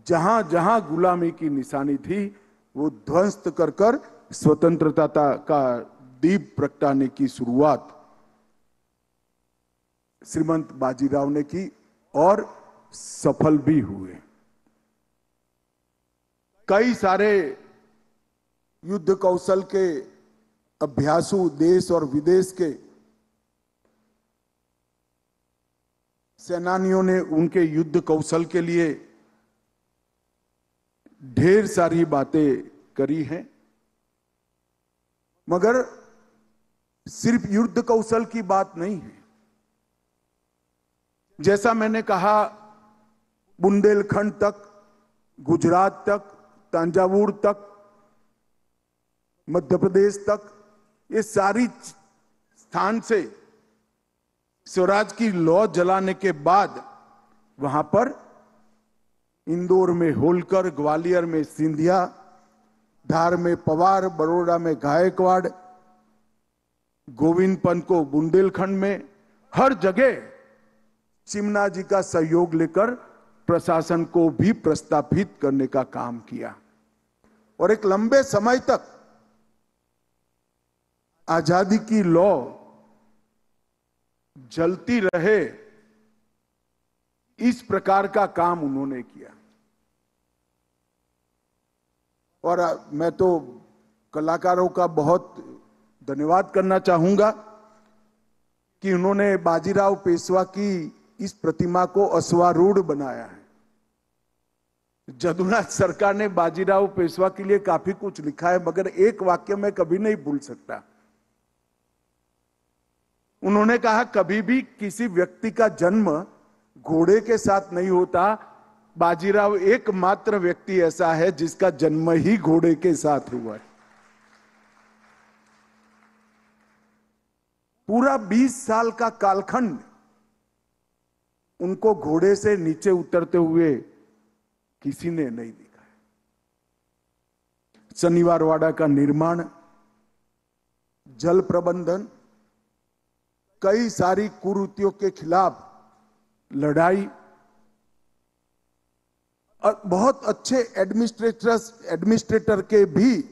जहां जहां गुलामी की निशानी थी वो ध्वस्त कर कर स्वतंत्रता का दीप प्रगटाने की शुरुआत श्रीमंत बाजीराव ने की और सफल भी हुए। कई सारे युद्ध कौशल के अभ्यासु देश और विदेश के सेनानियों ने उनके युद्ध कौशल के लिए ढेर सारी बातें करी हैं, मगर सिर्फ युद्ध कौशल की बात नहीं है। जैसा मैंने कहा, बुंदेलखंड तक, गुजरात तक, तंजावुर तक, मध्य प्रदेश तक, ये सारी स्थान से स्वराज की लौ जलाने के बाद वहां पर इंदौर में होलकर, ग्वालियर में सिंधिया, धार में पवार, बड़ौदा में गायकवाड़, गोविंद पंत को बुंदेलखंड में, हर जगह चिमना जी का सहयोग लेकर प्रशासन को भी प्रस्थापित करने का काम किया और एक लंबे समय तक आजादी की लौ जलती रहे, इस प्रकार का काम उन्होंने किया। और मैं तो कलाकारों का बहुत धन्यवाद करना चाहूंगा कि उन्होंने बाजीराव पेशवा की इस प्रतिमा को अश्वारूढ़ बनाया है। जदुनाथ सरकार ने बाजीराव पेशवा के लिए काफी कुछ लिखा है, मगर एक वाक्य मैं कभी नहीं भूल सकता। उन्होंने कहा, कभी भी किसी व्यक्ति का जन्म घोड़े के साथ नहीं होता, बाजीराव एकमात्र व्यक्ति ऐसा है जिसका जन्म ही घोड़े के साथ हुआ है। पूरा 20 साल का कालखंड उनको घोड़े से नीचे उतरते हुए किसी ने नहीं देखा है। शनिवारवाड़ा का निर्माण, जल प्रबंधन, कई सारी कुरीतियों के खिलाफ लड़ाई और बहुत अच्छे एडमिनिस्ट्रेटर के भी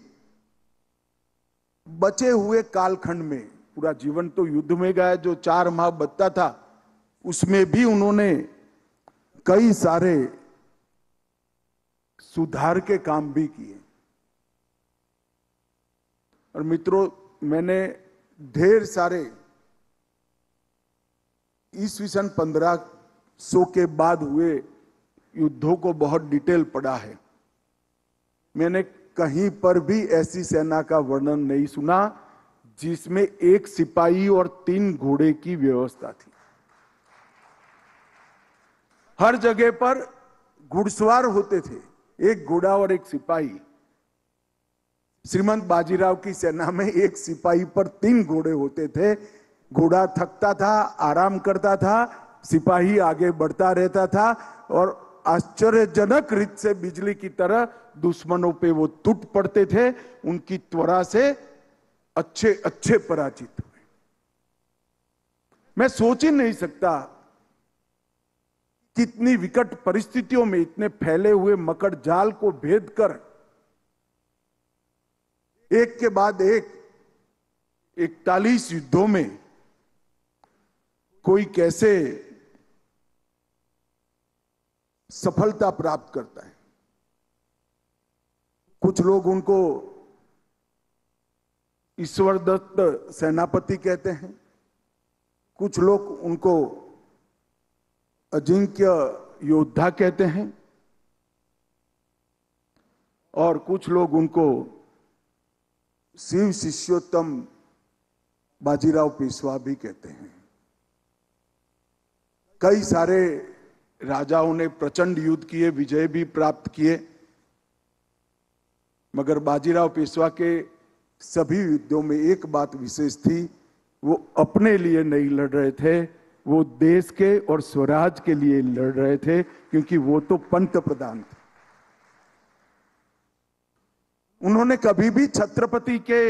बचे हुए कालखंड में, पूरा जीवन तो युद्ध में गया, जो 4 माह बचता था उसमें भी उन्होंने कई सारे सुधार के काम भी किए। और मित्रों, मैंने ढेर सारे ईस्वी सन 1500 के बाद हुए युद्धों को बहुत डिटेल पढ़ा है। मैंने कहीं पर भी ऐसी सेना का वर्णन नहीं सुना जिसमें एक सिपाही और 3 घोड़े की व्यवस्था थी। हर जगह पर घुड़सवार होते थे, एक घोड़ा और एक सिपाही। श्रीमंत बाजीराव की सेना में एक सिपाही पर 3 घोड़े होते थे। घोड़ा थकता था, आराम करता था, सिपाही आगे बढ़ता रहता था और आश्चर्यजनक रीत से बिजली की तरह दुश्मनों पे वो टूट पड़ते थे। उनकी त्वरा से अच्छे अच्छे पराजित हुए। मैं सोच ही नहीं सकता कितनी विकट परिस्थितियों में इतने फैले हुए मकड़ जाल को भेद कर एक के बाद एक 41 युद्धों में कोई कैसे सफलता प्राप्त करता है। कुछ लोग उनको ईश्वर दत्त सेनापति कहते हैं, कुछ लोग उनको अजिंक्य योद्धा कहते हैं और कुछ लोग उनको शिव शिष्योत्तम बाजीराव पेशवा भी कहते हैं। कई सारे राजाओं ने प्रचंड युद्ध किए, विजय भी प्राप्त किए, मगर बाजीराव पेशवा के सभी युद्धों में एक बात विशेष थी, वो अपने लिए नहीं लड़ रहे थे, वो देश के और स्वराज के लिए लड़ रहे थे, क्योंकि वो तो पंत प्रधान थे। उन्होंने कभी भी छत्रपति के